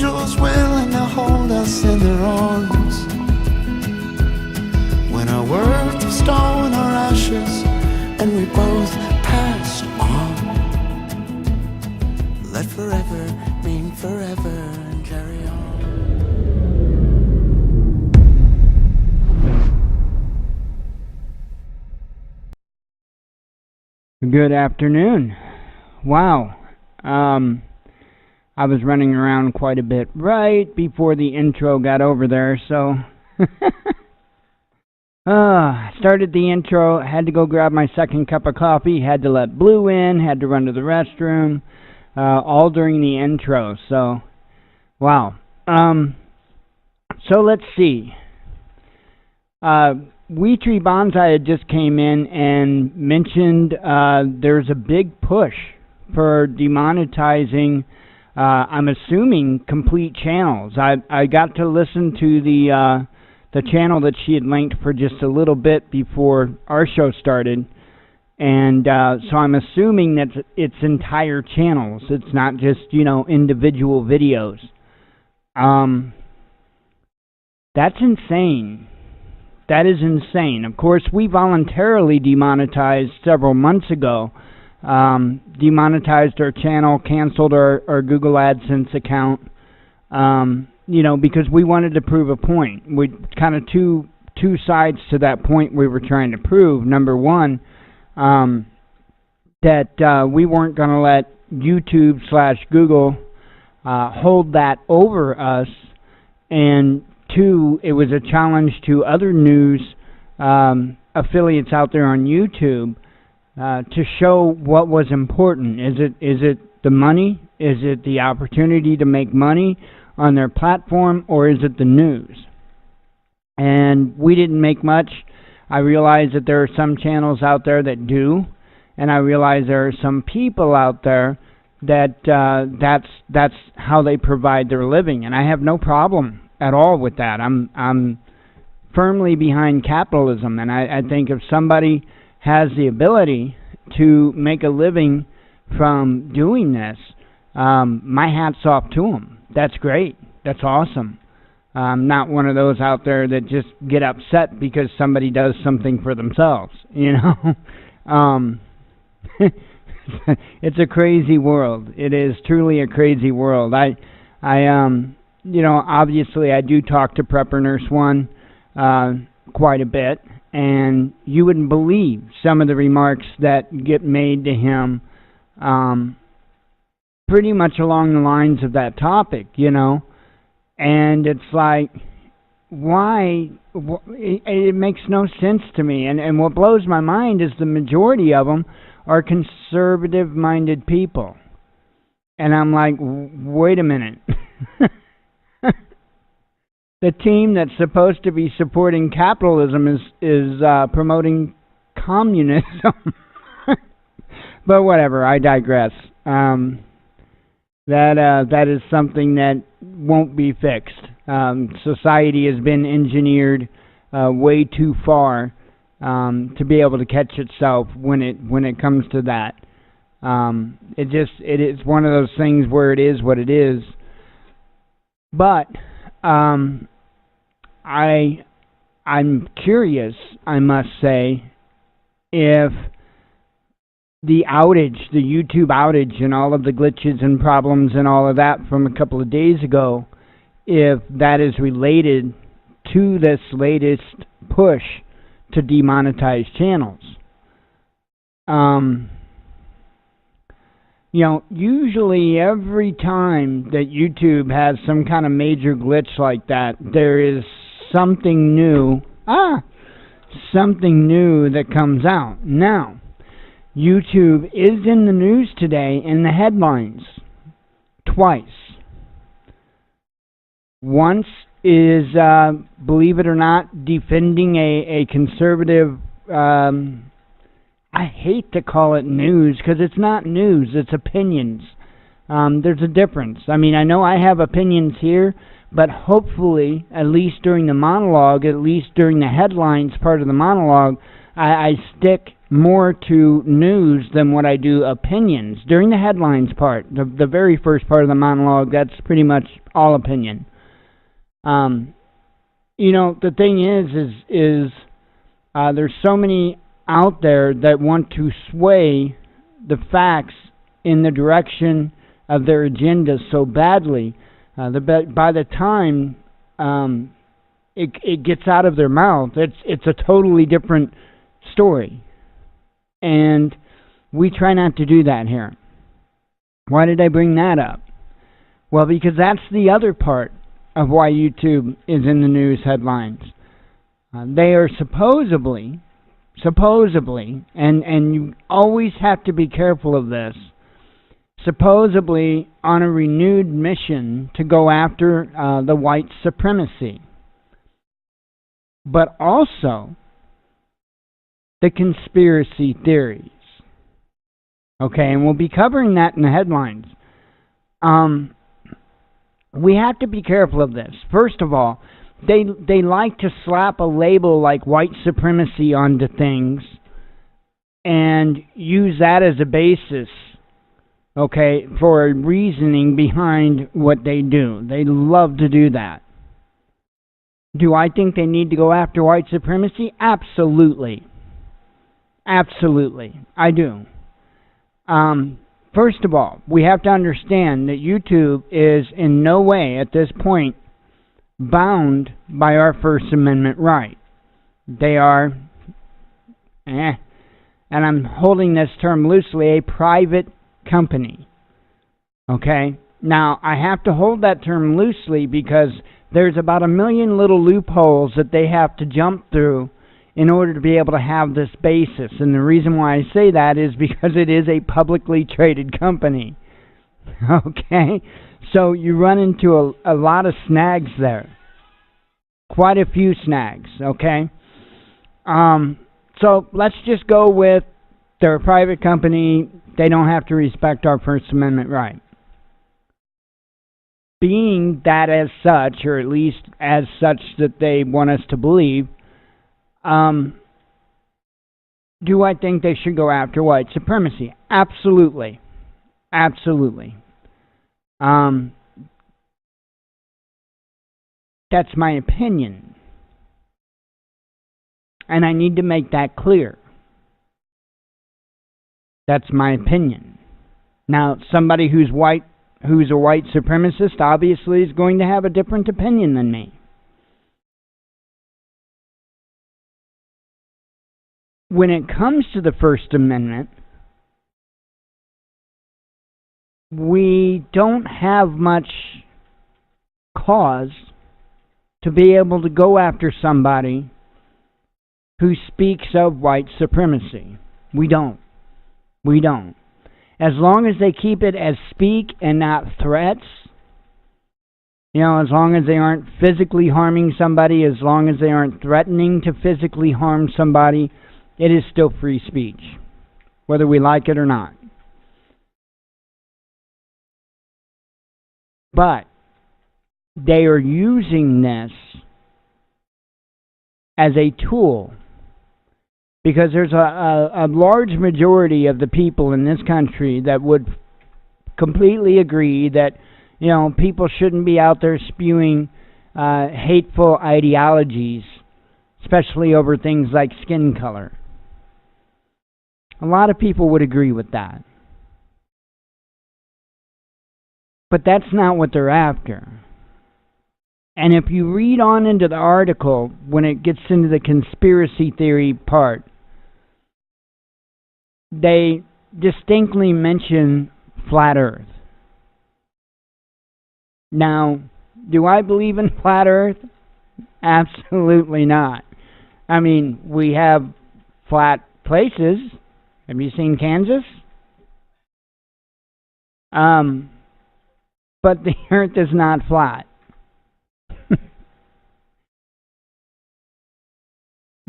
angels willing to hold us in their arms. When our words of stone are ashes and we both passed on, let forever mean forever and carry on. Good afternoon. Wow. I was running around quite a bit right before the intro got over there, so started the intro, had to go grab my second cup of coffee, had to let Blue in, had to run to the restroom, all during the intro, so wow. So let's see. We Tree Bonsai had just came in and mentioned there's a big push for demonetizing, I'm assuming, complete channels. I got to listen to the channel that she had linked for just a little bit before our show started, and so I'm assuming that it's entire channels. It's not just, individual videos. That's insane. That is insane. Of course, we voluntarily demonetized several months ago. Demonetized our channel, canceled our Google AdSense account, because we wanted to prove a point. We kind of two sides to that point we were trying to prove. Number one, that we weren't going to let YouTube/Google hold that over us, and two, it was a challenge to other news affiliates out there on YouTube to show what was important. Is it the money? Is it the opportunity to make money on their platform, or is it the news? And we didn't make much. I realize that there are some channels out there that do, and I realize there are some people out there that that's how they provide their living, and I have no problem at all with that. I'm firmly behind capitalism, and I think if somebody has the ability to make a living from doing this, my hat's off to them. That's great. That's awesome. I'm not one of those out there that just get upset because somebody does something for themselves, It's a crazy world. It is truly a crazy world. Obviously I do talk to Prepper Nurse One quite a bit, and you wouldn't believe some of the remarks that get made to him pretty much along the lines of that topic, and it's like, why? It makes no sense to me, and what blows my mind is the majority of them are conservative-minded people, and I'm like, wait a minute. The team that's supposed to be supporting capitalism is promoting communism. But whatever, I digress. That is something that won't be fixed. Society has been engineered way too far to be able to catch itself when it comes to that. It is one of those things where it is what it is. But I'm curious, I must say, if the YouTube outage and all of the glitches and problems and all of that from a couple of days ago, if that is related to this latest push to demonetize channels. Usually every time that YouTube has some kind of major glitch like that, there is something new that comes out. Now, YouTube is in the news today in the headlines twice. Once is, believe it or not, defending a conservative, I hate to call it news because it's not news, it's opinions. There's a difference. I mean, I know I have opinions here, but hopefully, at least during the monologue, at least during the headlines part of the monologue, I stick more to news than what I do opinions. During the headlines part, the very first part of the monologue, that's pretty much all opinion. The thing is there's so many out there that want to sway the facts in the direction of their agenda so badly that by the time it gets out of their mouth, it's a totally different story. And we try not to do that here. Why did I bring that up? Well, because that's the other part of why YouTube is in the news headlines. They are supposedly, and you always have to be careful of this, supposedly on a renewed mission to go after the white supremacy. But also the conspiracy theories. Okay, and we'll be covering that in the headlines. We have to be careful of this. First of all, they like to slap a label like white supremacy onto things and use that as a basis, okay, for a reasoning behind what they do. They love to do that. Do I think they need to go after white supremacy? Absolutely. Absolutely. I do. First of all, we have to understand that YouTube is in no way at this point bound by our First Amendment right. They are, and I'm holding this term loosely, a private company. Okay? Now, I have to hold that term loosely because there's about 1 million little loopholes that they have to jump through in order to be able to have this basis. And the reason why I say that is because it is a publicly traded company. Okay? So you run into a lot of snags there. Quite a few snags, okay? So let's just go with they're a private company. They don't have to respect our First Amendment right. Being that as such, or at least as such that they want us to believe, do I think they should go after white supremacy? Absolutely. Absolutely. That's my opinion. And I need to make that clear. That's my opinion. Now, somebody who's a white supremacist obviously is going to have a different opinion than me. When it comes to the First Amendment, we don't have much cause to be able to go after somebody who speaks of white supremacy. We don't. As long as they keep it as speak and not threats, as long as they aren't physically harming somebody, as long as they aren't threatening to physically harm somebody, it is still free speech, whether we like it or not. But they are using this as a tool because there's a large majority of the people in this country that would completely agree that, people shouldn't be out there spewing hateful ideologies, especially over things like skin color. A lot of people would agree with that. But that's not what they're after. And if you read on into the article, when it gets into the conspiracy theory part, they distinctly mention flat Earth. Now, do I believe in flat Earth? Absolutely not. I mean, we have flat places. Have you seen Kansas? But the Earth is not flat.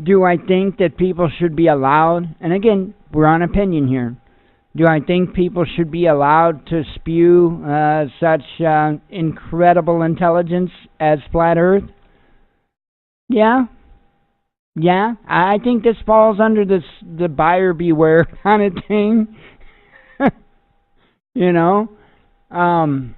Do I think that people should be allowed, and again, we're on opinion here, do I think people should be allowed to spew such incredible intelligence as flat Earth? Yeah. Yeah, I think this falls under the buyer beware kind of thing. you know, um,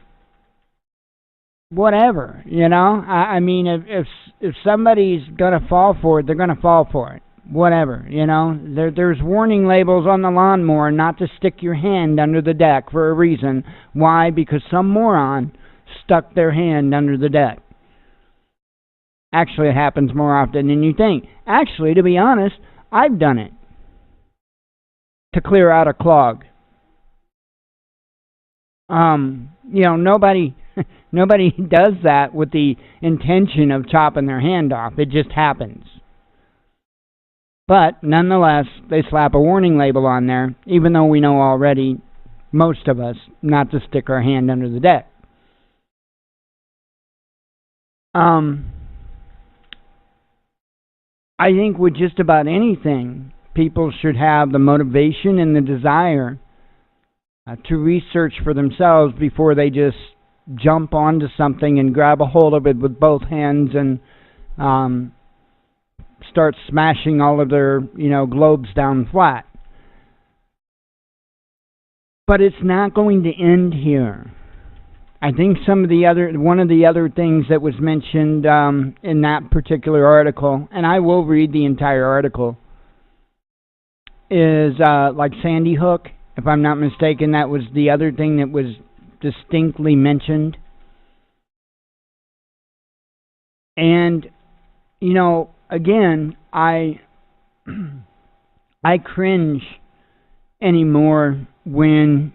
whatever. I mean, if somebody's gonna fall for it, they're gonna fall for it. Whatever. There's warning labels on the lawnmower not to stick your hand under the deck for a reason. Why? Because some moron stuck their hand under the deck. Actually, it happens more often than you think. Actually, to be honest, I've done it to clear out a clog. Nobody nobody does that with the intention of chopping their hand off. It just happens. But nonetheless, they slap a warning label on there, even though we know already, most of us, not to stick our hand under the deck. I think with just about anything, people should have the motivation and the desire to research for themselves before they just jump onto something and grab a hold of it with both hands and start smashing all of their, globes down flat. But it's not going to end here. I think one of the other things that was mentioned in that particular article, and I will read the entire article, is like Sandy Hook. If I'm not mistaken, that was the other thing that was distinctly mentioned. And, again, I cringe anymore when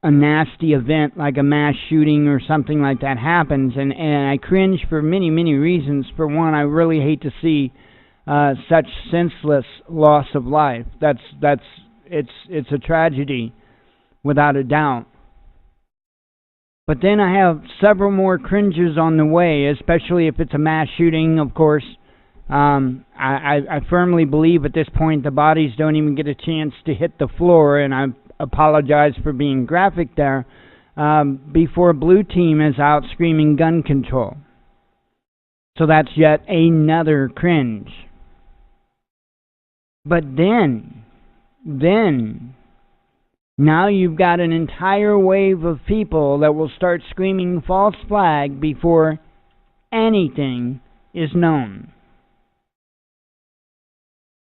a nasty event like a mass shooting or something like that happens, and I cringe for many, many reasons. For one, I really hate to see such senseless loss of life. It's a tragedy, without a doubt. But then I have several more cringes on the way, especially if it's a mass shooting, of course. I firmly believe at this point the bodies don't even get a chance to hit the floor, and I apologize for being graphic there, before Blue Team is out screaming gun control. So that's yet another cringe. But then, now you've got an entire wave of people that will start screaming false flag before anything is known.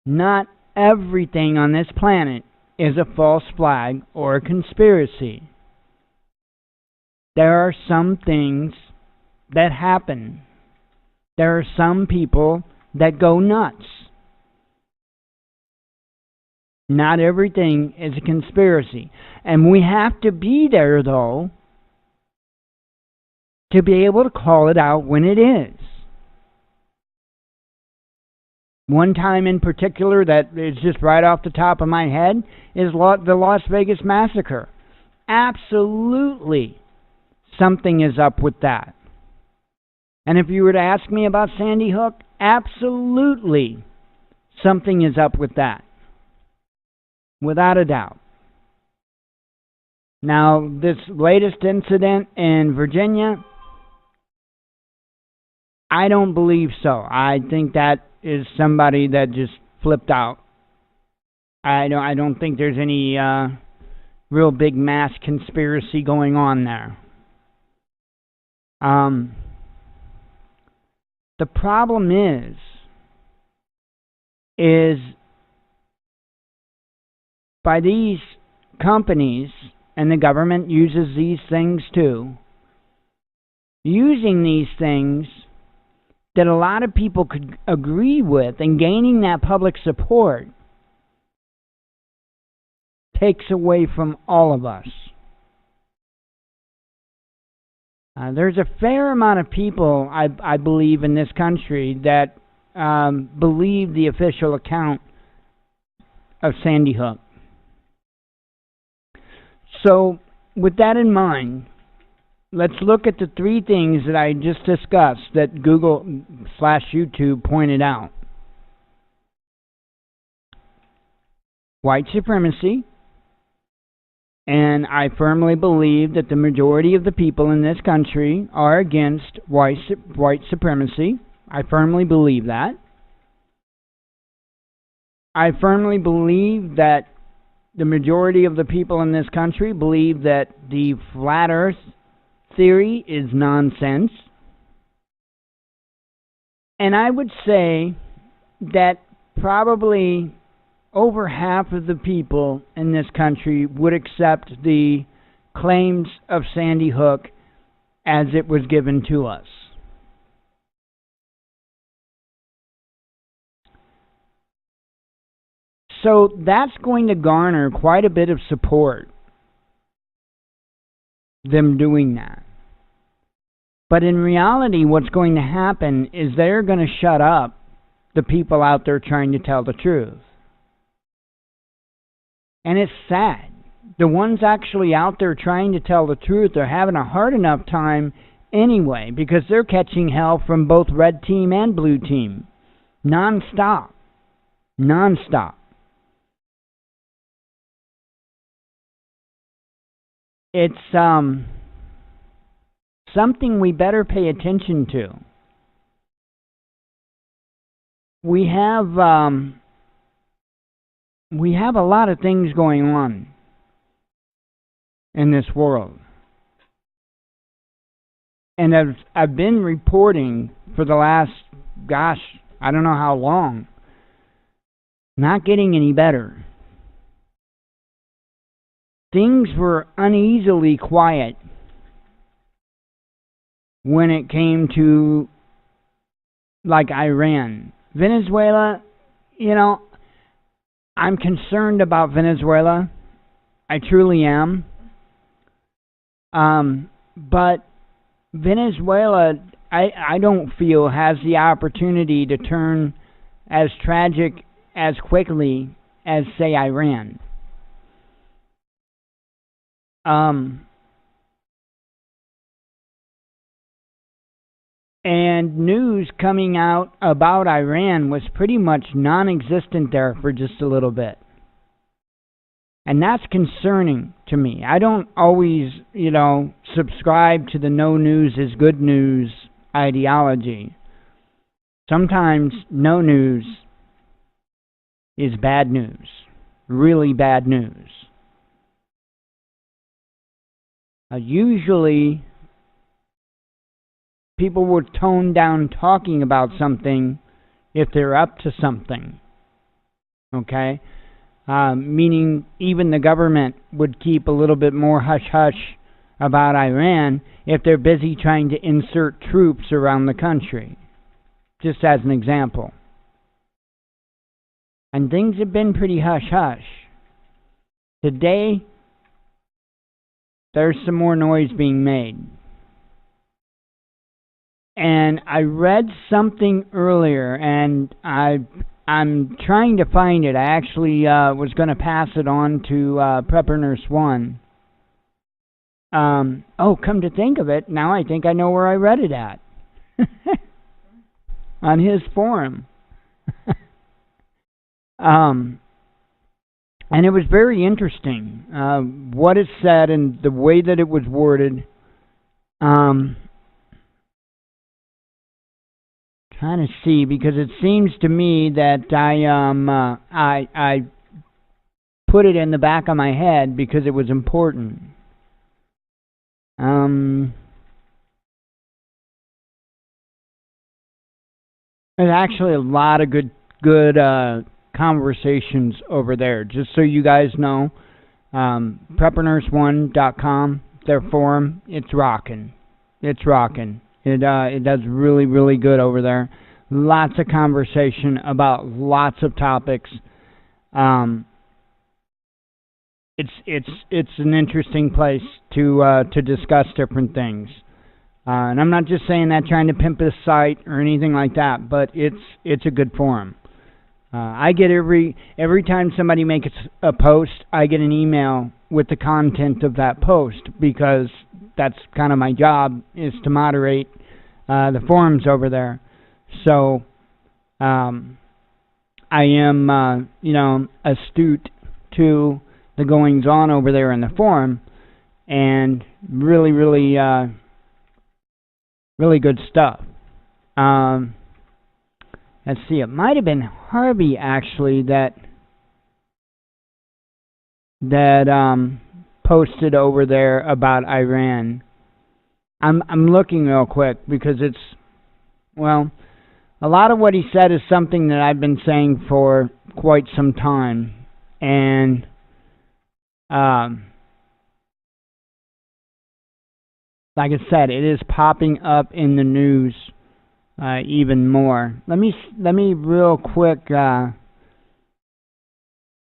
Not everything on this planet is a false flag or a conspiracy. There are some things that happen. There are some people that go nuts. Not everything is a conspiracy. And we have to be there, though, to be able to call it out when it is. One time in particular that is just right off the top of my head is the Las Vegas massacre. Absolutely something is up with that. And if you were to ask me about Sandy Hook, absolutely something is up with that. Without a doubt. Now, this latest incident in Virginia, I don't believe so. I think that is somebody that just flipped out. I don't think there's any real big mass conspiracy going on there. The problem is by these companies, and the government uses these things too, using these things that a lot of people could agree with and gaining that public support takes away from all of us. There's a fair amount of people, I believe, in this country that believe the official account of Sandy Hook. So, with that in mind, let's look at the three things that I just discussed that Google/YouTube pointed out. White supremacy, and I firmly believe that the majority of the people in this country are against white supremacy. I firmly believe that. I firmly believe that the majority of the people in this country believe that the flat earth theory is nonsense. And I would say that probably over half of the people in this country would accept the claims of Sandy Hook as it was given to us. So that's going to garner quite a bit of support, them doing that. But in reality, what's going to happen is they're going to shut up the people out there trying to tell the truth. And it's sad. The ones actually out there trying to tell the truth are having a hard enough time anyway, because they're catching hell from both red team and blue team. Non-stop. Non-stop. It's something we better pay attention to. We have a lot of things going on in this world. And I've been reporting for the last, I don't know how long, not getting any better. Things were uneasily quiet when it came to, like, Iran. Venezuela, I'm concerned about Venezuela. I truly am. But Venezuela, I don't feel has the opportunity to turn as tragic as quickly as, say, Iran. And news coming out about Iran was pretty much non-existent there for just a little bit. And that's concerning to me. I don't always, subscribe to the no news is good news ideology. Sometimes no news is bad news. Really bad news. Usually, people would tone down talking about something if they're up to something. Okay? Meaning even the government would keep a little bit more hush-hush about Iran if they're busy trying to insert troops around the country. Just as an example. And things have been pretty hush-hush. Today, there's some more noise being made. And I read something earlier, and I'm trying to find it. I actually was going to pass it on to Prepper Nurse 1. Come to think of it, now I think I know where I read it at. On his forum. And it was very interesting, what it said and the way that it was worded. Trying to see, because it seems to me that I put it in the back of my head because it was important. There's actually a lot of good conversations over there. Just so you guys know, preppernurse1.com, their forum, it's rocking. It's rocking. It does really, really good over there. Lots of conversation about lots of topics. It's an interesting place to discuss different things. And I'm not just saying that trying to pimp this site or anything like that, but it's a good forum. I get every time somebody makes a post, I get an email with the content of that post, because that's kind of my job, is to moderate the forums over there. So I am astute to the goings on over there in the forum, and really, really, really good stuff. let's see, it might have been Harvey actually that posted over there about Iran. I'm looking real quick because it's, well, a lot of what he said is something that I've been saying for quite some time, and like I said, it is popping up in the news even more. Let me real quick.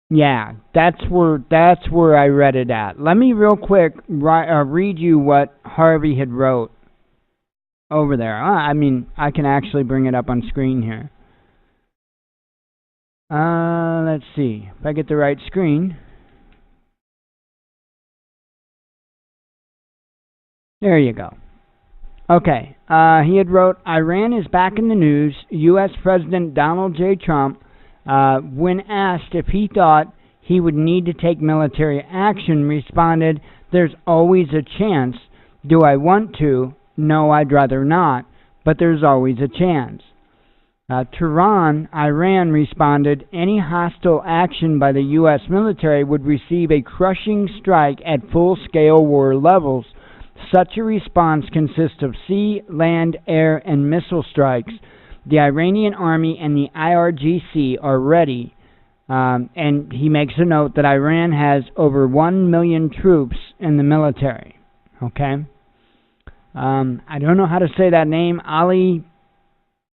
Yeah, that's where I read it at. Let me real quick read you what Harvey had wrote over there. I mean, I can actually bring it up on screen here. Let's see if I get the right screen. There you go. Okay, he had wrote, Iran is back in the news. U.S. President Donald J. Trump, when asked if he thought he would need to take military action, responded, there's always a chance. Do I want to? No, I'd rather not, but there's always a chance. Tehran, Iran responded, any hostile action by the U.S. military would receive a crushing strike at full-scale war levels. Such a response consists of sea, land, air, and missile strikes. The Iranian army and the IRGC are ready. And he makes a note that Iran has over 1 million troops in the military. Okay? I don't know how to say that name. Ali,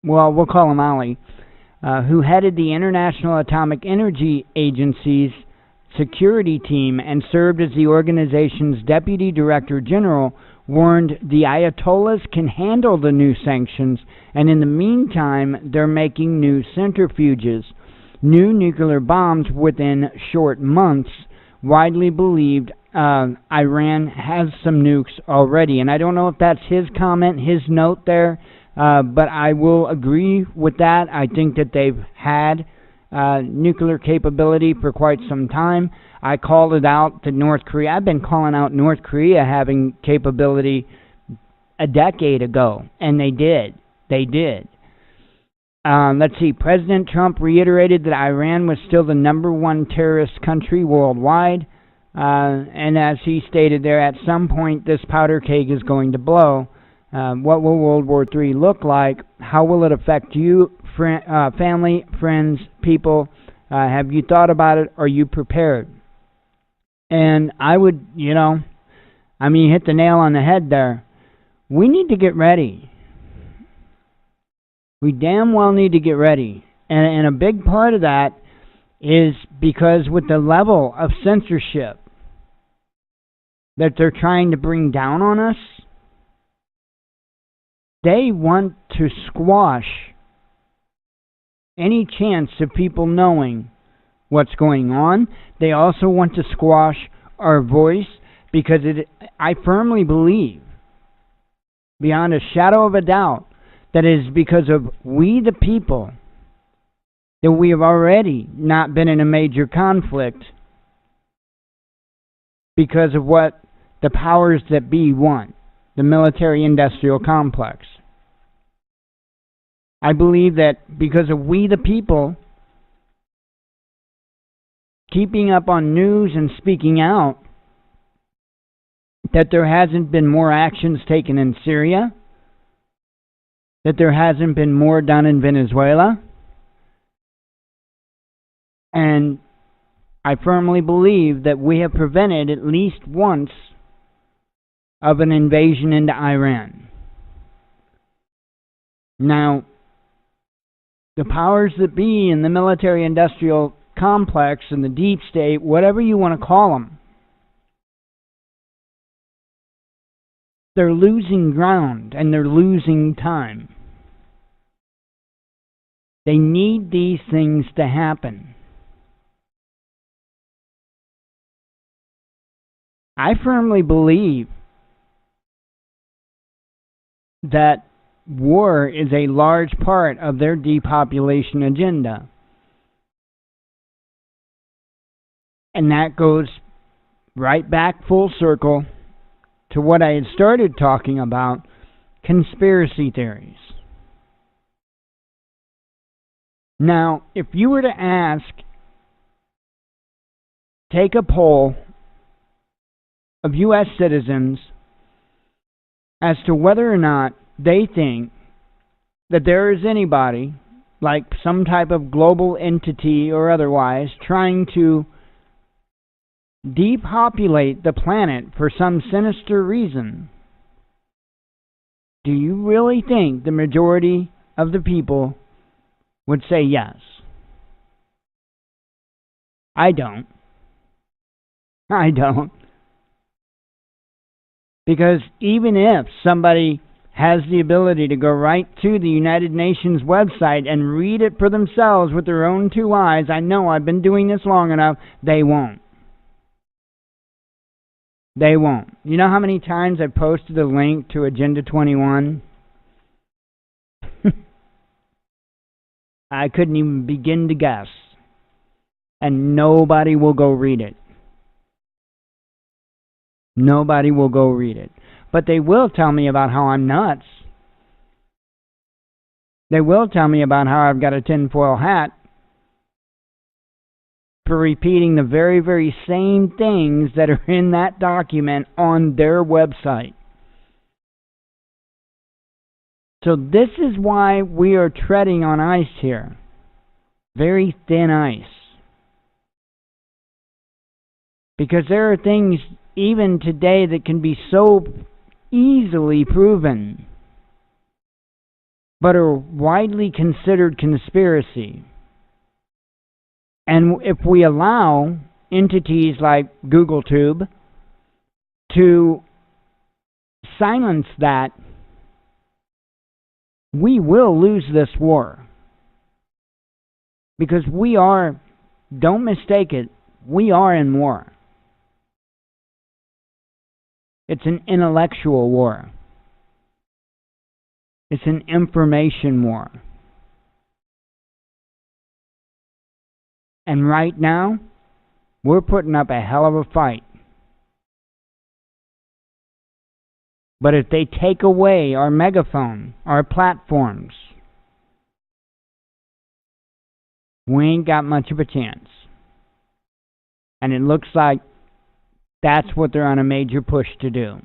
well, we'll call him Ali, who headed the International Atomic Energy Agency's security team and served as the organization's deputy director general, warned the Ayatollahs can handle the new sanctions, and in the meantime, they're making new centrifuges, new nuclear bombs within short months. Widely believed Iran has some nukes already, and I don't know if that's his comment, his note there, but I will agree with that. I think that they've had nuclear capability for quite some time. I called it out to North Korea. I've been calling out North Korea having capability a decade ago, and they did. They did. Let's see. President Trump reiterated that Iran was still the #1 terrorist country worldwide, and as he stated there, at some point this powder keg is going to blow. What will World War III look like? How will it affect you, family, friends, people? Have you thought about it? Are you prepared? And I would, you hit the nail on the head there. We need to get ready. We damn well need to get ready. And a big part of that is because with the level of censorship that they're trying to bring down on us, they want to squash any chance of people knowing what's going on. They also want to squash our voice because I firmly believe, beyond a shadow of a doubt, that it is because of we the people that we have already not been in a major conflict because of what the powers that be want, the military-industrial complex. I believe that because of we the people keeping up on news and speaking out, that there hasn't been more actions taken in Syria, that there hasn't been more done in Venezuela, and I firmly believe that we have prevented at least once of an invasion into Iran. Now, the powers that be in the military-industrial complex and the deep state, whatever you want to call them, they're losing ground and they're losing time. They need these things to happen. I firmly believe that war is a large part of their depopulation agenda. And that goes right back full circle to what I had started talking about, conspiracy theories. Now, if you were to take a poll of U.S. citizens as to whether or not they think that there is anybody, like some type of global entity or otherwise, trying to depopulate the planet for some sinister reason, do you really think the majority of the people would say yes? I don't. I don't. Because even if somebody has the ability to go right to the United Nations website and read it for themselves with their own two eyes, I know I've been doing this long enough, they won't. They won't. You know how many times I've posted a link to Agenda 21? I couldn't even begin to guess. And nobody will go read it. Nobody will go read it. But they will tell me about how I'm nuts. They will tell me about how I've got a tinfoil hat for repeating the very, very same things that are in that document on their website. So this is why we are treading on ice here. Very thin ice. Because there are things even today that can be so easily proven, but are widely considered conspiracy. And if we allow entities like GoogleTube to silence that, we will lose this war. Because we are, don't mistake it, we are in war. It's an intellectual war. It's an information war. And right now, we're putting up a hell of a fight. But if they take away our megaphone, our platforms, we ain't got much of a chance. And it looks like that's what they're on a major push to do.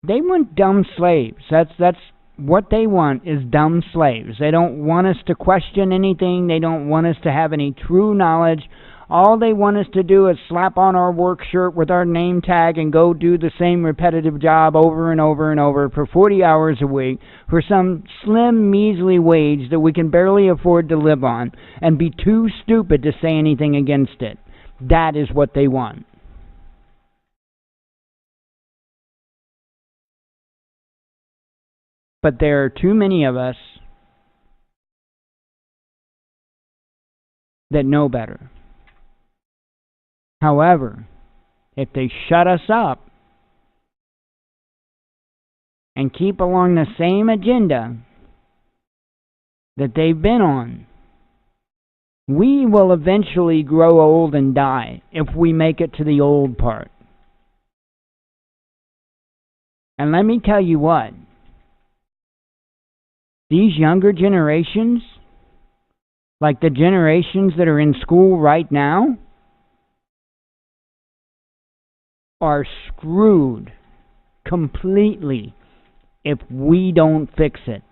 They want dumb slaves. That's what they want, is dumb slaves. They don't want us to question anything. They don't want us to have any true knowledge. All they want us to do is slap on our work shirt with our name tag and go do the same repetitive job over and over and over for 40 hours a week for some slim, measly wage that we can barely afford to live on and be too stupid to say anything against it. That is what they want. But there are too many of us that know better. However, if they shut us up and keep along the same agenda that they've been on, we will eventually grow old and die if we make it to the old part. And let me tell you what, these younger generations, like the generations that are in school right now, are screwed completely if we don't fix it.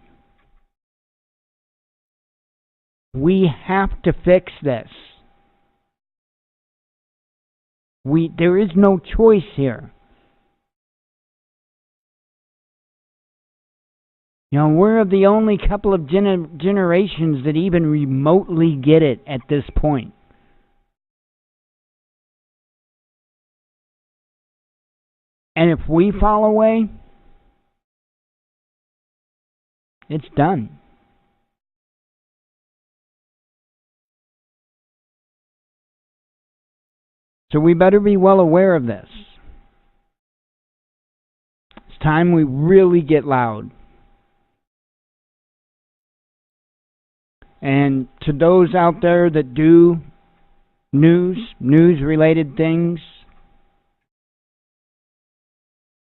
We have to fix this. There is no choice here. You know, we're the only couple of generations that even remotely get it at this point. And if we fall away, it's done. So we better be well aware of this. It's time we really get loud. And to those out there that do news-related things,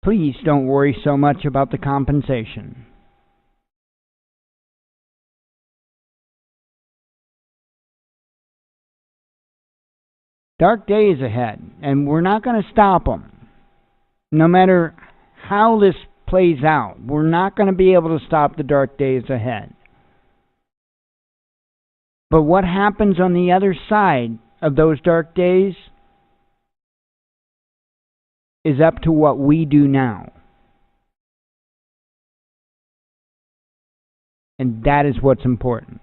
please don't worry so much about the compensation. Dark days ahead, and we're not going to stop them. No matter how this plays out, we're not going to be able to stop the dark days ahead. But what happens on the other side of those dark days is up to what we do now. And that is what's important.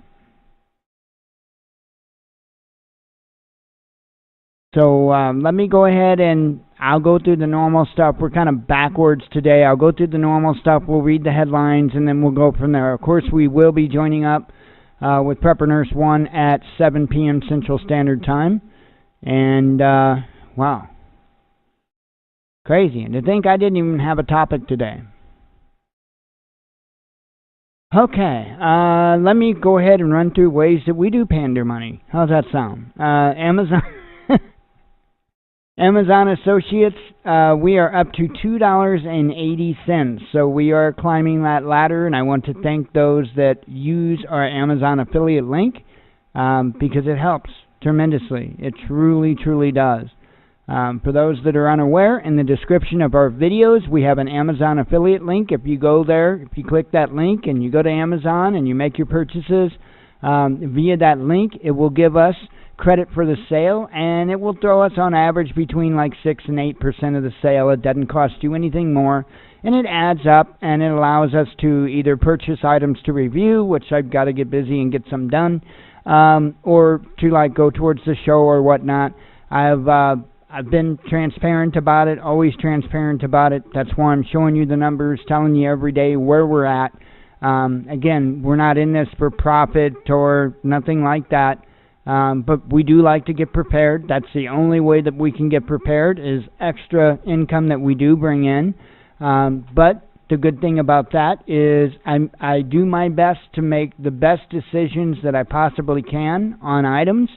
So let me go ahead and I'll go through the normal stuff. We're kind of backwards today. I'll go through the normal stuff. We'll read the headlines, and then we'll go from there. Of course, we will be joining up with Prepper Nurse 1 at 7 p.m. Central Standard Time. And, wow. Crazy. And to think I didn't even have a topic today. Okay, let me go ahead and run through ways that we do pander money. How's that sound? Amazon Associates, we are up to $2.80, so we are climbing that ladder, and I want to thank those that use our Amazon affiliate link because it helps tremendously. It truly, truly does. For those that are unaware, in the description of our videos, we have an Amazon affiliate link. If you go there, if you click that link and you go to Amazon and you make your purchases via that link, it will give us credit for the sale, and it will throw us on average between like 6 and 8% of the sale. It doesn't cost you anything more, and it adds up, and it allows us to either purchase items to review, which I've got to get busy and get some done, or to like go towards the show or whatnot. I've been transparent about it, always transparent about it. That's why I'm showing you the numbers, telling you every day where we're at. Again, we're not in this for profit or nothing like that. But we do like to get prepared. That's the only way that we can get prepared is extra income that we do bring in. But the good thing about that is I do my best to make the best decisions that I possibly can on items.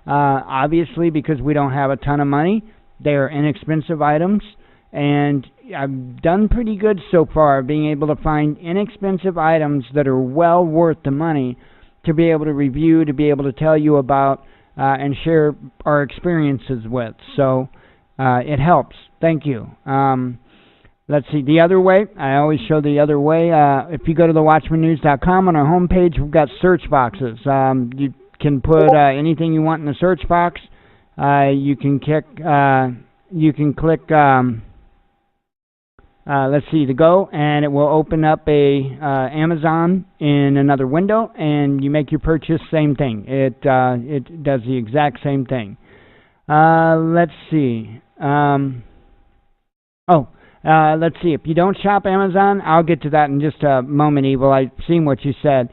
Obviously, because we don't have a ton of money, they are inexpensive items. And I've done pretty good so far being able to find inexpensive items that are well worth the money to be able to review, to be able to tell you about, and share our experiences with. So it helps. Thank you. Let's see, the other way. I always show the other way. If you go to the WatchmanNews.com on our homepage, we've got search boxes. You can put anything you want in the search box. You can click, let's see, to go, and it will open up a Amazon in another window, and you make your purchase, same thing. It does the exact same thing. Let's see. Let's see. If you don't shop Amazon, I'll get to that in just a moment, Evil. I've seen what you said.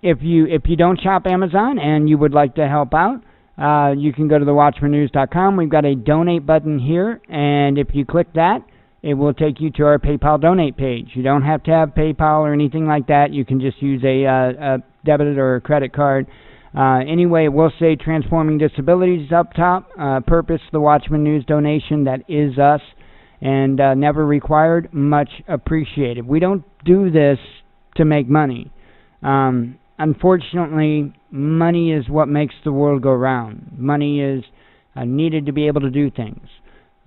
If you don't shop Amazon and you would like to help out, you can go to thewatchmannews.com. We've got a donate button here, and if you click that, it will take you to our PayPal donate page. You don't have to have PayPal or anything like that. You can just use a debit or a credit card. Anyway, it will say Transforming Disabilities up top. Purpose, the Watchman News donation. That is us. And never required. Much appreciated. We don't do this to make money. Unfortunately, money is what makes the world go round. Money is needed to be able to do things.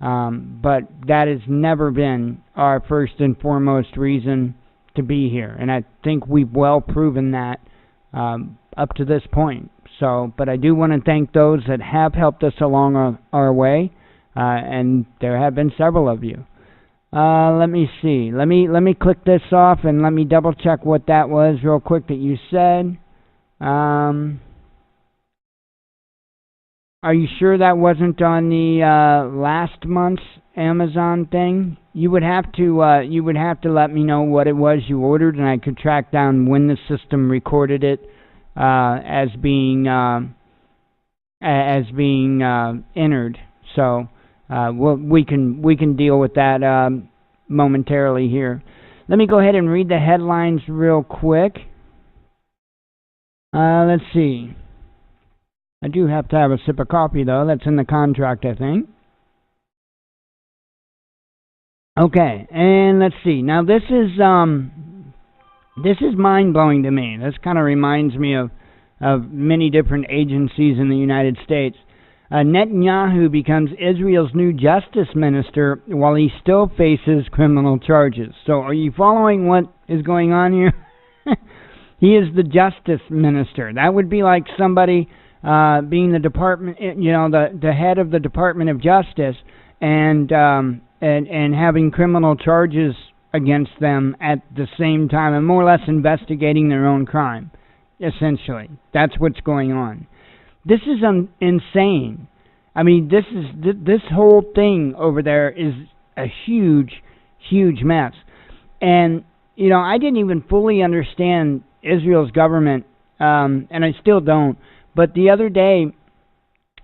But that has never been our first and foremost reason to be here. And I think we've well proven that up to this point. So, but I do want to thank those that have helped us along our way. And there have been several of you. Let me see. Let me click this off and let me double check what that was real quick that you said. Are you sure that wasn't on the last month's Amazon thing? You would have to let me know what it was you ordered, and I could track down when the system recorded it as being entered. So we can deal with that momentarily here. Let me go ahead and read the headlines real quick. Let's see. I do have to have a sip of coffee, though. That's in the contract, I think. Okay, and let's see. Now, this is mind-blowing to me. This kind of reminds me of many different agencies in the United States. Netanyahu becomes Israel's new justice minister while he still faces criminal charges. So are you following what is going on here? He is the justice minister. That would be like somebody being the department, the head of the Department of Justice, and having criminal charges against them at the same time, and more or less investigating their own crime. Essentially, that's what's going on. This is insane. I mean, this whole thing over there is a huge, huge mess. And I didn't even fully understand Israel's government, and I still don't. But the other day,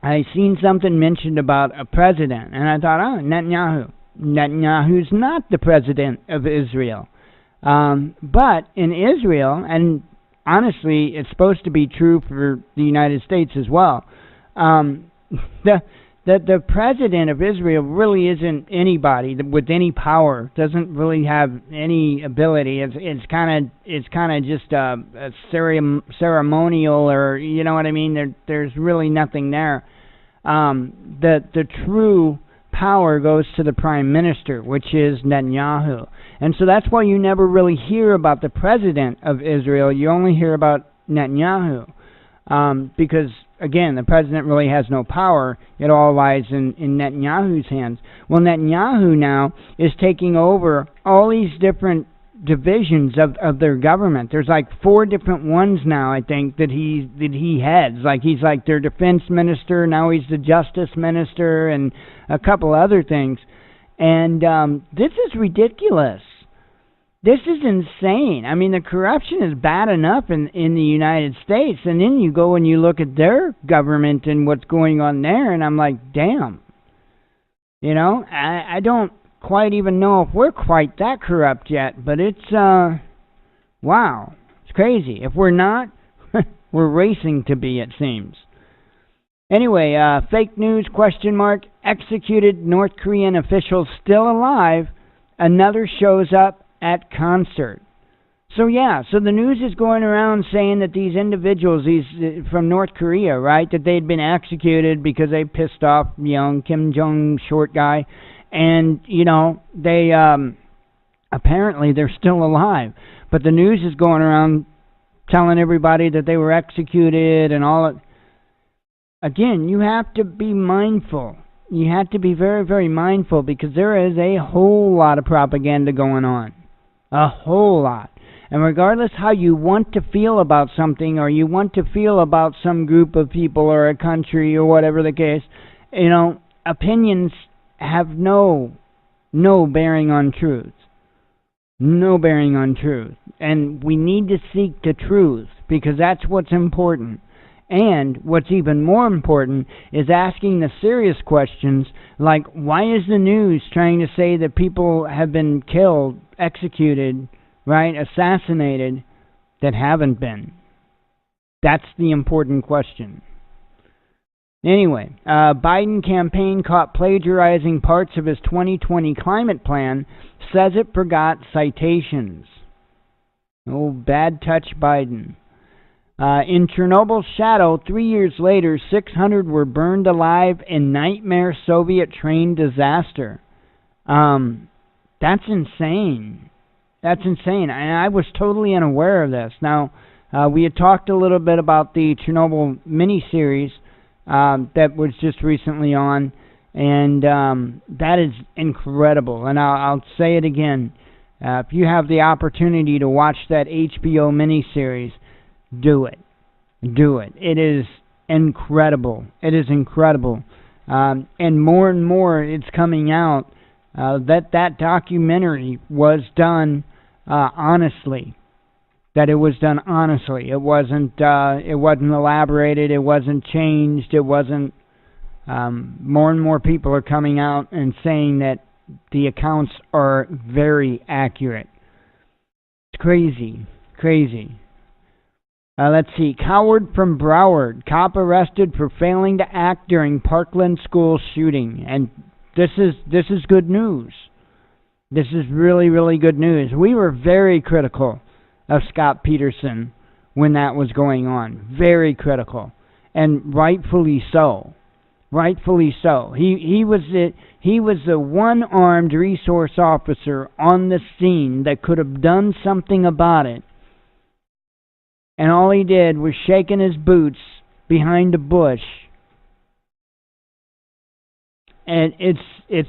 I seen something mentioned about a president, and I thought, Netanyahu. Netanyahu's not the president of Israel. But in Israel, and honestly, it's supposed to be true for the United States as well, the president of Israel really isn't anybody with any power. Doesn't really have any ability. It's kind of just a ceremonial, or you know what I mean. There's really nothing there. The true power goes to the prime minister, which is Netanyahu, and so that's why you never really hear about the president of Israel. You only hear about Netanyahu, because again, the president really has no power. It all lies in Netanyahu's hands. Well, Netanyahu now is taking over all these different divisions of their government. There's like 4 different ones now, I think, that he heads. Like he's like their defense minister, now he's the justice minister, and a couple other things. And this is ridiculous. This is insane. I mean, the corruption is bad enough in the United States, and then you go and you look at their government and what's going on there, and I'm like, damn. I don't quite even know if we're quite that corrupt yet, but it's, wow. It's crazy. If we're not, we're racing to be, it seems. Anyway, fake news, ? Executed North Korean officials still alive. Another shows up at concert. So the news is going around saying that these individuals, these from North Korea, right, that they'd been executed because they pissed off Kim Jong short guy, and they apparently they're still alive. But the news is going around telling everybody that they were executed and all it. Again, you have to be mindful. You have to be very, very mindful, because there is a whole lot of propaganda going on. A whole lot. And regardless how you want to feel about something, or you want to feel about some group of people or a country or whatever the case, opinions have no bearing on truth. No bearing on truth. And we need to seek the truth, because that's what's important. And what's even more important is asking the serious questions, like, why is the news trying to say that people have been killed, executed, right, assassinated, that haven't been? That's the important question. Anyway, Biden campaign caught plagiarizing parts of his 2020 climate plan, says it forgot citations. Oh, bad touch Biden. In Chernobyl's shadow, 3 years later, 600 were burned alive in nightmare Soviet train disaster. That's insane. That's insane. And I was totally unaware of this. Now, we had talked a little bit about the Chernobyl miniseries that was just recently on, and that is incredible. And I'll say it again. If you have the opportunity to watch that HBO miniseries, do it. Do it. It is incredible. It is incredible. And more it's coming out that documentary was done honestly. That it was done honestly. It wasn't elaborated. It wasn't changed. It wasn't. More and more people are coming out and saying that the accounts are very accurate. It's crazy. Crazy. Let's see. Coward from Broward. Cop arrested for failing to act during Parkland school shooting. And this is good news. This is really, really good news. We were very critical of Scott Peterson when that was going on. Very critical. And rightfully so. Rightfully so. He was the one-armed resource officer on the scene that could have done something about it. And all he did was shaking his boots behind a bush. And it's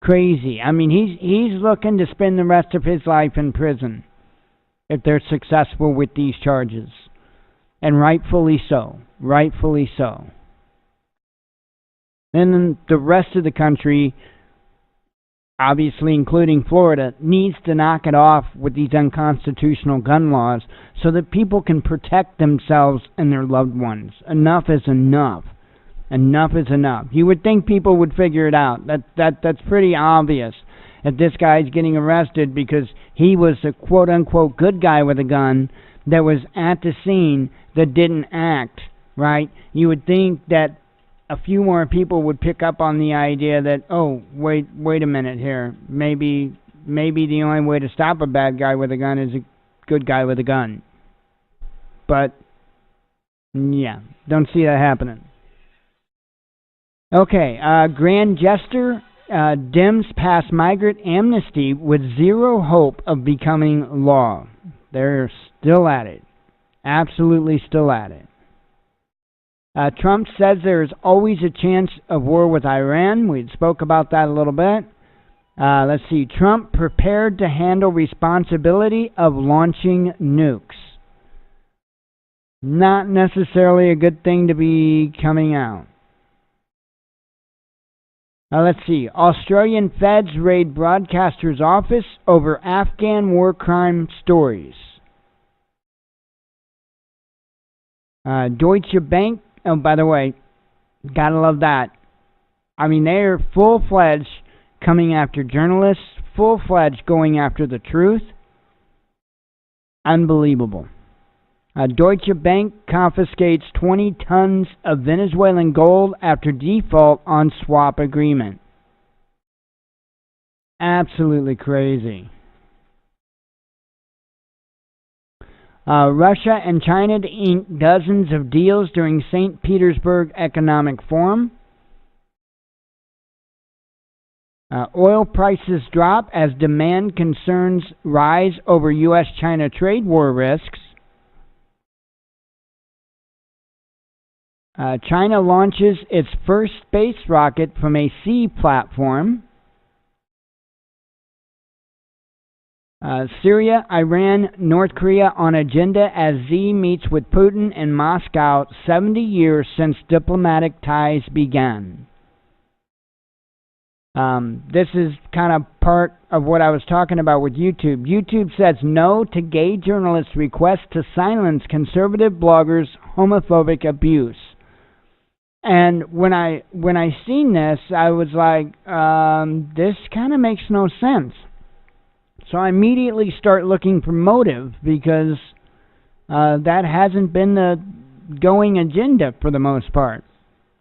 crazy. I mean, he's looking to spend the rest of his life in prison if they're successful with these charges. And rightfully so. Rightfully so. And the rest of the country, obviously including Florida, needs to knock it off with these unconstitutional gun laws so that people can protect themselves and their loved ones. Enough is enough. Enough is enough. You would think people would figure it out. That's pretty obvious that this guy's getting arrested because he was a quote-unquote good guy with a gun that was at the scene that didn't act, right? You would think that a few more people would pick up on the idea that, oh, wait a minute here. Maybe the only way to stop a bad guy with a gun is a good guy with a gun. But, yeah, don't see that happening. Okay, Grand Jester, Dems pass migrant amnesty with zero hope of becoming law. They're still at it. Absolutely still at it. Trump says there is always a chance of war with Iran. We spoke about that a little bit. Let's see. Trump prepared to handle responsibility of launching nukes. Not necessarily a good thing to be coming out. Let's see. Australian feds raid broadcaster's office over Afghan war crime stories. Deutsche Bank. Oh, by the way, gotta love that. I mean, they are full-fledged coming after journalists, full-fledged going after the truth. Unbelievable. Deutsche Bank confiscates 20 tons of Venezuelan gold after default on swap agreement. Absolutely crazy. Russia and China to ink dozens of deals during St. Petersburg Economic Forum. Oil prices drop as demand concerns rise over U.S.-China trade war risks. China launches its first space rocket from a sea platform. Syria, Iran, North Korea on agenda as Xi meets with Putin in Moscow 70 years since diplomatic ties began. This is kind of part of what I was talking about with YouTube. YouTube says no to gay journalists' request to silence conservative bloggers' homophobic abuse. And when I seen this, I was like, this kind of makes no sense. So I immediately start looking for motive because that hasn't been the going agenda for the most part.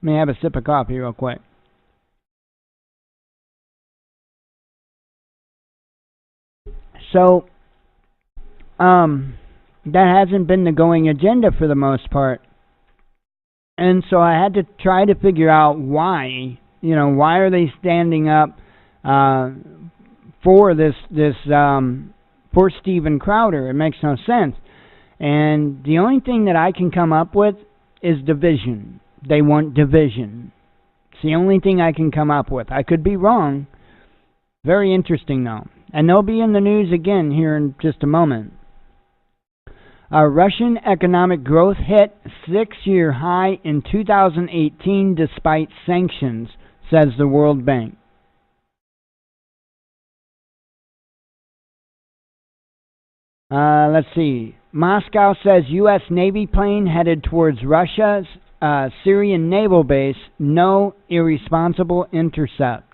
Let me have a sip of coffee real quick. So that hasn't been the going agenda for the most part. And so I had to try to figure out why. You know, why are they standing up for for Steven Crowder? It makes no sense. And the only thing that I can come up with is division. They want division. It's the only thing I can come up with. I could be wrong. Very interesting, though. And they'll be in the news again here in just a moment. Russian economic growth hit 6-year high in 2018 despite sanctions, says the World Bank. Let's see. Moscow says U.S. Navy plane headed towards Russia's Syrian naval base. No irresponsible intercept.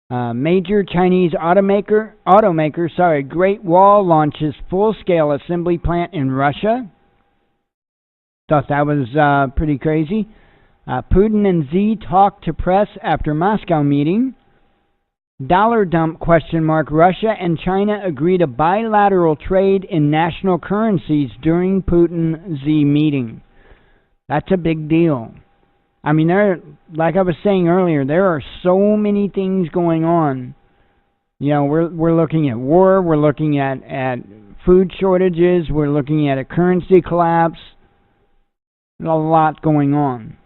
Major Chinese automaker, Great Wall launches full-scale assembly plant in Russia. Thought that was pretty crazy. Putin and Xi talk to press after Moscow meeting. Dollar dump ? Russia and China agree to bilateral trade in national currencies during Putin-Xi meeting. That's a big deal. I mean, like I was saying earlier, there are so many things going on. You know, we're looking at war, we're looking at food shortages, we're looking at a currency collapse. There's a lot going on.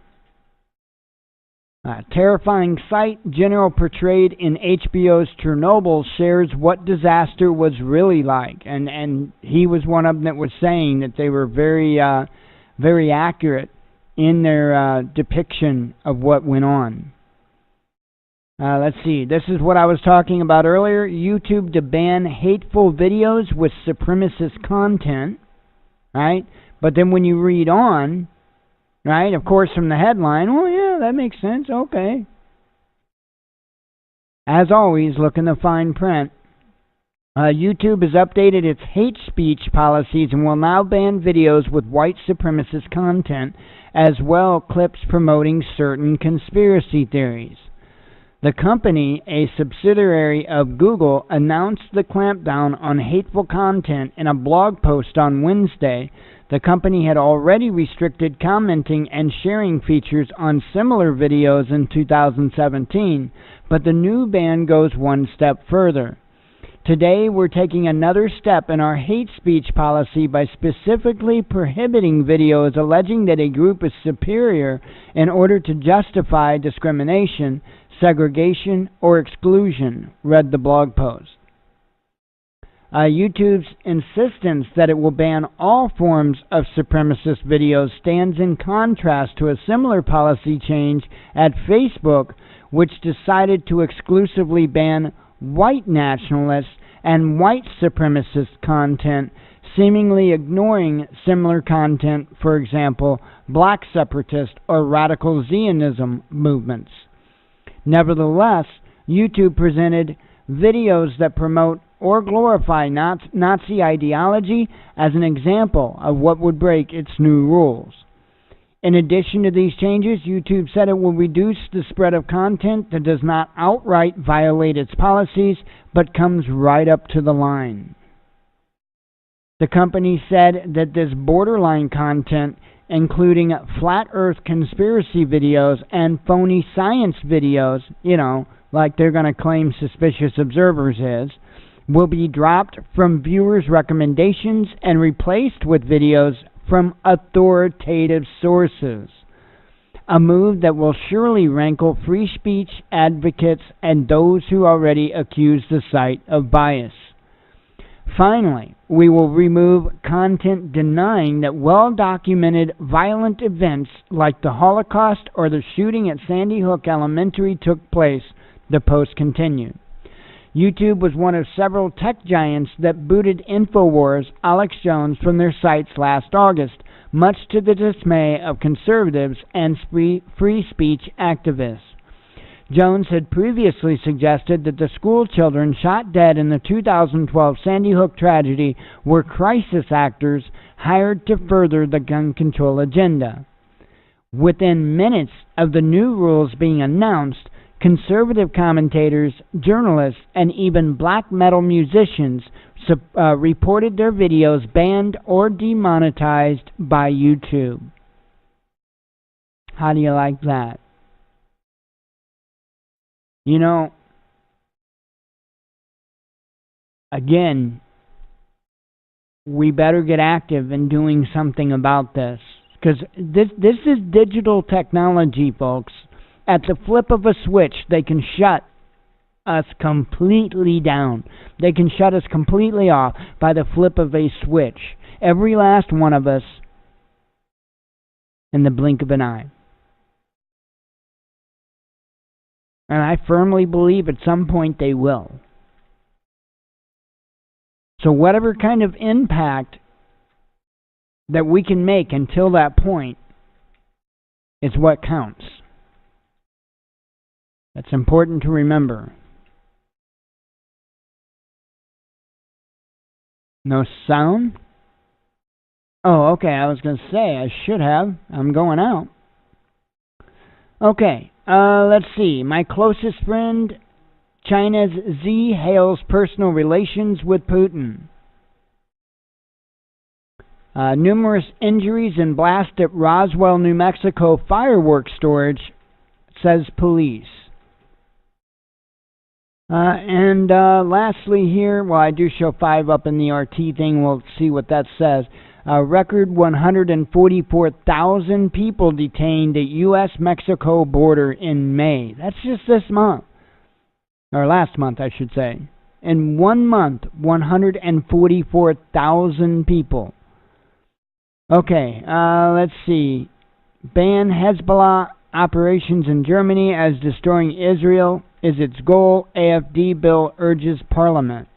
Terrifying sight general portrayed in HBO's Chernobyl shares what disaster was really like, and he was one of them that was saying that they were very very accurate in their depiction of what went on. Let's see. This is what I was talking about earlier. YouTube to ban hateful videos with supremacist content, right? But then when you read on, right, of course, from the headline, oh yeah, that makes sense, okay. As always, look in the fine print. YouTube has updated its hate speech policies and will now ban videos with white supremacist content, as well clips promoting certain conspiracy theories. The company, a subsidiary of Google, announced the clampdown on hateful content in a blog post on Wednesday. The company had already restricted commenting and sharing features on similar videos in 2017, but the new ban goes one step further. Today, we're taking another step in our hate speech policy by specifically prohibiting videos alleging that a group is superior in order to justify discrimination, segregation, or exclusion, read the blog post. YouTube's insistence that it will ban all forms of supremacist videos stands in contrast to a similar policy change at Facebook, which decided to exclusively ban white nationalist and white supremacist content, seemingly ignoring similar content, for example, black separatist or radical Zionism movements. Nevertheless, YouTube presented videos that promote or glorify Nazi ideology as an example of what would break its new rules. In addition to these changes, YouTube said it will reduce the spread of content that does not outright violate its policies, but comes right up to the line. The company said that this borderline content, including flat earth conspiracy videos and phony science videos, you know, like they're going to claim Suspicious Observers is, will be dropped from viewers' recommendations and replaced with videos from authoritative sources, a move that will surely rankle free speech advocates and those who already accuse the site of bias. Finally, we will remove content denying that well-documented violent events like the Holocaust or the shooting at Sandy Hook Elementary took place, the post continued. YouTube was one of several tech giants that booted InfoWars' Alex Jones from their sites last August, much to the dismay of conservatives and free speech activists. Jones had previously suggested that the school children shot dead in the 2012 Sandy Hook tragedy were crisis actors hired to further the gun control agenda. Within minutes of the new rules being announced, conservative commentators, journalists, and even black metal musicians reported their videos banned or demonetized by YouTube. How do you like that? You know, again, we better get active in doing something about this, because this is digital technology, folks. At the flip of a switch, they can shut us completely down. They can shut us completely off by the flip of a switch. Every last one of us in the blink of an eye. And I firmly believe at some point they will. So whatever kind of impact that we can make until that point is what counts. That's important to remember. No sound? Oh, okay, I was going to say, I should have. I'm going out. Okay, let's see. My closest friend, China's Xi, hails personal relations with Putin. Numerous injuries in blast at Roswell, New Mexico fireworks storage, says police. And lastly here, well, I do show 5 up in the RT thing. We'll see what that says. A record 144,000 people detained at U.S.-Mexico border in May. That's just this month. Or last month, I should say. In 1 month, 144,000 people. Okay, let's see. Ban Hezbollah operations in Germany as destroying Israel is its goal. AFD bill urges Parliament.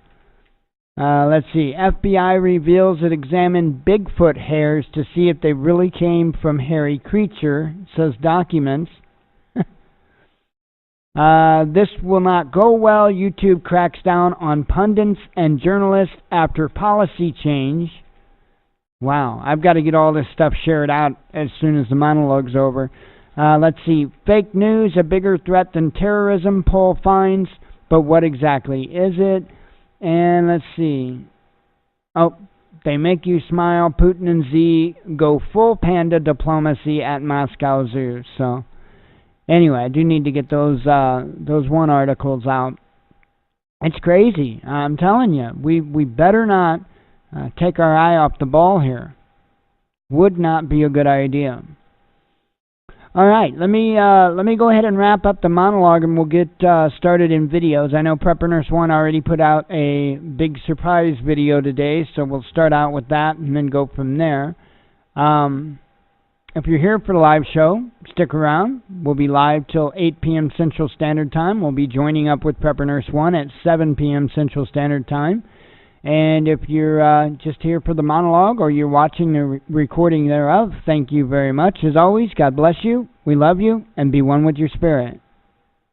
Let's see. FBI reveals it examined Bigfoot hairs to see if they really came from hairy creature, says documents. This will not go well. YouTube cracks down on pundits and journalists after policy change. Wow, I've got to get all this stuff shared out as soon as the monologue's over. Let's see. Fake news, a bigger threat than terrorism, poll finds. But what exactly is it? And let's see. Oh, they make you smile. Putin and Xi go full panda diplomacy at Moscow Zoo. So, anyway, I do need to get those one articles out. It's crazy. I'm telling you. We better not take our eye off the ball here. Would not be a good idea. All right, let me go ahead and wrap up the monologue, and we'll get started in videos. I know Prepper Nurse 1 already put out a big surprise video today, so we'll start out with that and then go from there. If you're here for the live show, stick around. We'll be live till 8 p.m. Central Standard Time. We'll be joining up with Prepper Nurse 1 at 7 p.m. Central Standard Time. And if you're just here for the monologue or you're watching the recording thereof, thank you very much. As always, God bless you, we love you, and be one with your spirit.